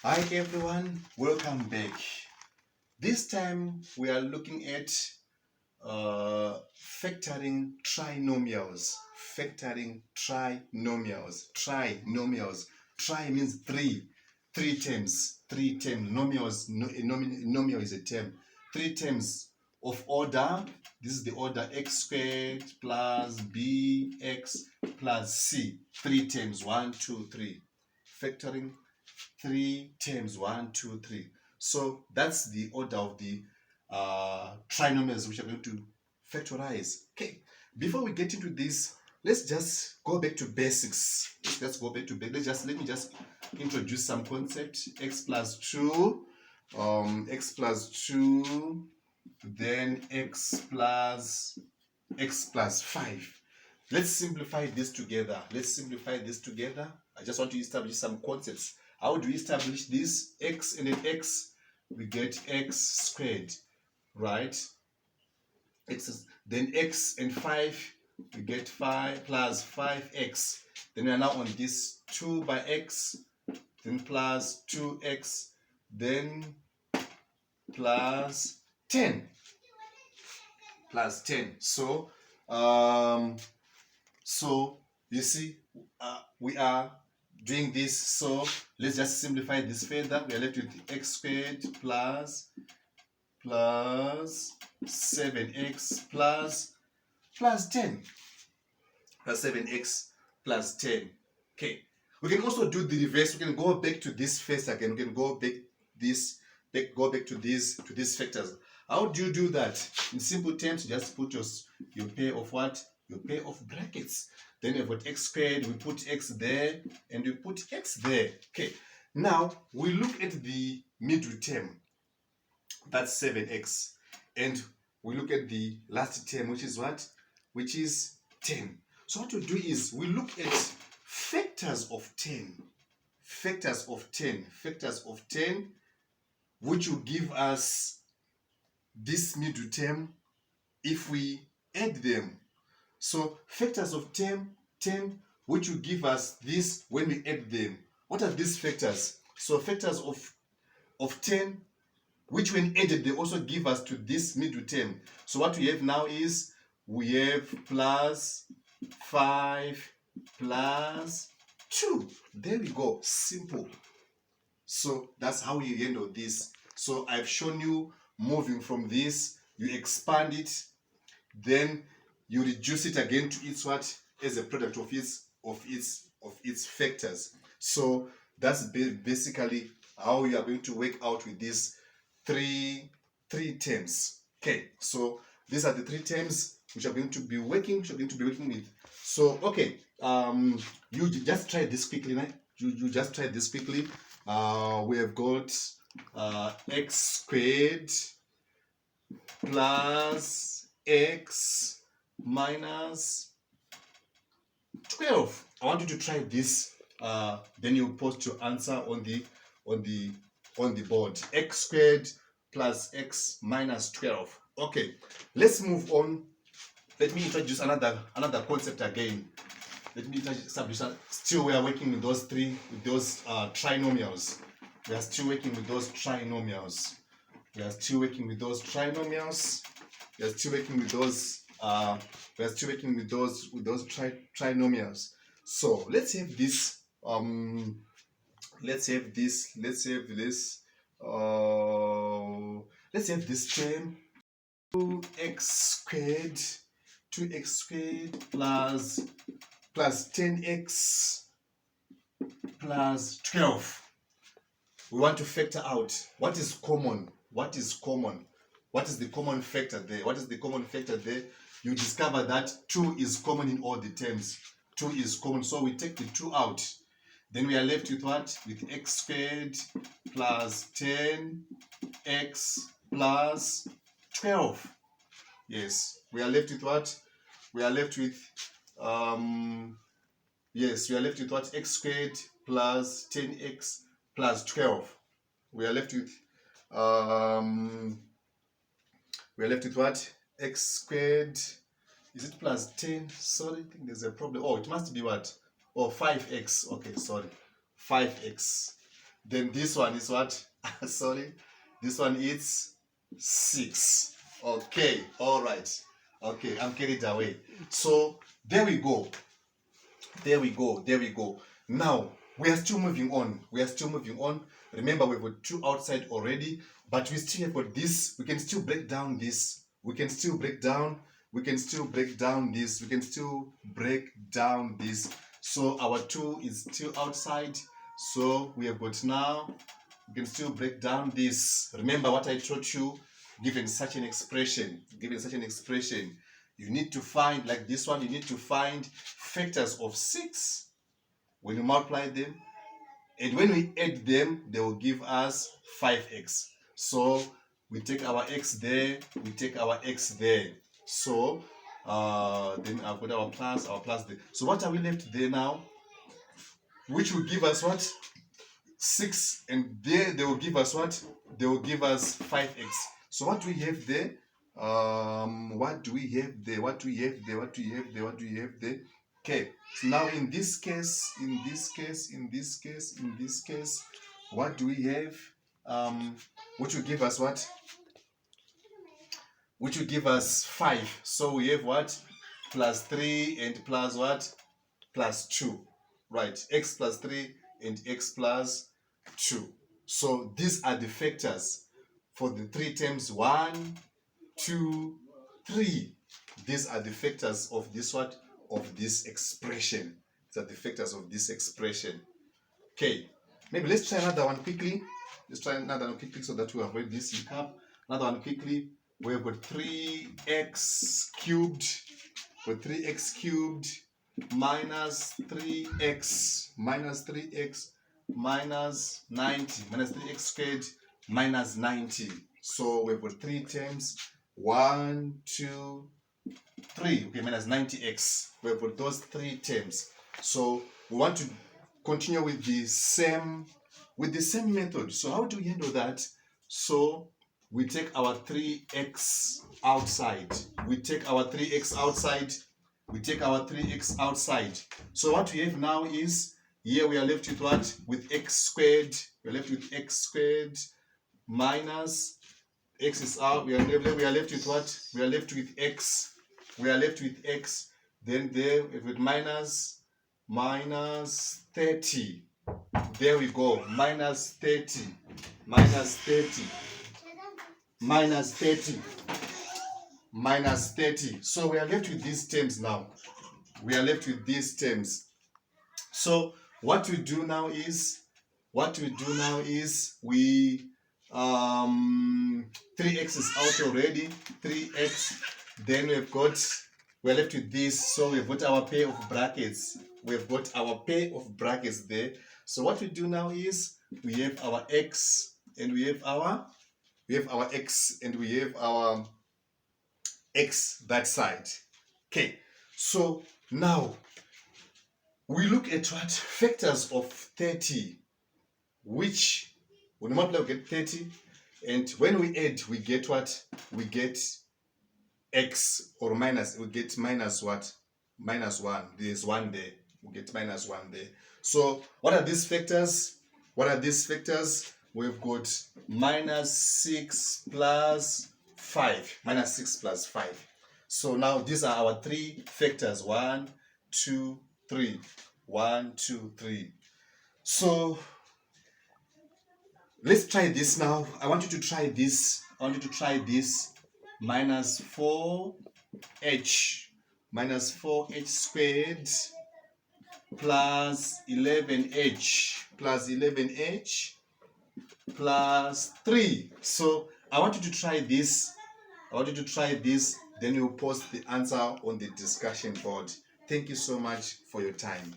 Hi everyone, welcome back. This time we are looking at factoring trinomials. Factoring trinomials. Trinomials. Tri means three terms. Three terms. Nomials. Nomial is a term. Three terms of order. This is the order x squared plus bx plus c. Three terms. 1, 2, 3. Factoring three terms, 1, 2, 3. So that's the order of the trinomials which are going to factorize. Okay, before we get into this, let's just go back to basics. Let's go back to basics. Let me just introduce some concepts. X plus 2, x plus 2, then x plus 5. Let's simplify this together. I just want to establish some concepts. How do we establish this? X and an x, we get x squared, right? Then x and 5, we get 5 plus 5x. Then we are now on this 2 by x, then plus 2x, then plus 10. So you see, we are doing this. So let's just simplify this further. We are left with x squared plus 7x plus 10. Plus 7x plus 10. Okay. We can also do the reverse. We can go back to this first again. We can go back to these factors. How do you do that? In simple terms, you just put your pair of what? Your pair of brackets. Then you've got x squared, we put x there, and we put x there. Okay. Now, we look at the middle term. That's 7x. And we look at the last term, which is what? Which is 10. So what we do is, we look at factors of 10. Factors of 10, which will give us this middle term if we add them. So factors of 10, which will give us this when we add them. What are these factors? So factors of 10, which when added, they also give us to this middle term. So what we have now is, we have plus 5 plus 2. There we go, simple. So that's how you handle this. So I've shown you moving from this, you expand it, then you reduce it again to its what? As a product of its factors. So that's basically how you are going to work out with these three terms. Okay, so these are the 3 terms which are going to be working with. So okay, you just try this quickly, right? You just try this quickly. We have got x squared plus x minus 12. I want you to try this. Then you post your answer on the board. X squared plus x minus 12. Okay, let's move on. Let me introduce another concept again. Let me establish that still we are working with those trinomials. We are still working with those trinomials. So let's have this. Let's have this term 2x squared plus 10x plus 12. We want to factor out what is common. What is the common factor there? You discover that 2 is common in all the terms. 2 is common, so we take the 2 out. Then we are left with what? With x squared plus 10x plus 12. Yes, we are left with what? We are left with what? X squared plus 10x plus 12. We are left with what? X squared. Is it plus 10? Sorry, I think there's a problem. Oh, it must be what? Oh, 5x. Okay, sorry. 5x. Then this one is what? Sorry, this one is 6. Okay, all right. Okay, I'm carried away. So there we go. There we go. There we go. Now we are still moving on. We are still moving on. Remember, we've got 2 outside already, but we still have got this. We can still break down this. We can still break down. We can still break down this. We can still break down this. So our 2 is still outside. So we have got now. We can still break down this. Remember what I taught you. Given such an expression, you need to find, like this one, you need to find factors of 6 when you multiply them, and when we add them, they will give us 5x. So we take our x there, we take our x there. So then I've got our plus there. So what are we left there now? Which will give us what? 6, and there they will give us what? They will give us 5x. So what do we have there? What do we have there? What do we have there? What do we have there? What do we have there? Okay. So now in this case, what do we have? Which will give us what? Which will give us 5. So we have what? Plus 3 and plus what? Plus 2. Right. X plus 3 and x plus 2. So these are the factors for the 3 terms 1, 2, 3. These are the factors of this what? Of this expression. These are the factors of this expression. Okay. Maybe let's try another one quickly. Let's try another one quickly so that we avoid this hiccup. Another one quickly. We've got 3x cubed. For 3x cubed minus 3x minus 90 minus 3x squared minus 90. So we've got 3 terms. 1, 2, 3. Okay, minus 90x. We've got those 3 terms. So we want to continue with the same method. So how do we handle that? So we take our 3x outside. We take our 3x outside. So what we have now is, here we are left with what? With x squared. We're left with x squared minus x is out. We are left with what? We are left with x. Then there with minus 30. There we go. Minus 30. So we are left with these terms now. So what we do now is we 3x is out already. 3x. Then we're left with this. So we've got our pair of brackets. There. So what we do now is we have our x and we have our x that side. Okay. So now we look at what? Factors of 30, which when we multiply we get 30, and when we add we get what? We get x or minus, we get minus what? Minus 1. There's 1 there. We get minus 1 there. So what are these factors? We've got minus 6 plus 5. So now these are our 3 factors. 1, 2, 3. 1, 2, 3. So let's try this now. I want you to try this. Minus 4h squared plus 11h plus 3. So I want you to try this. Then you post the answer on the discussion board. Thank you so much for your time.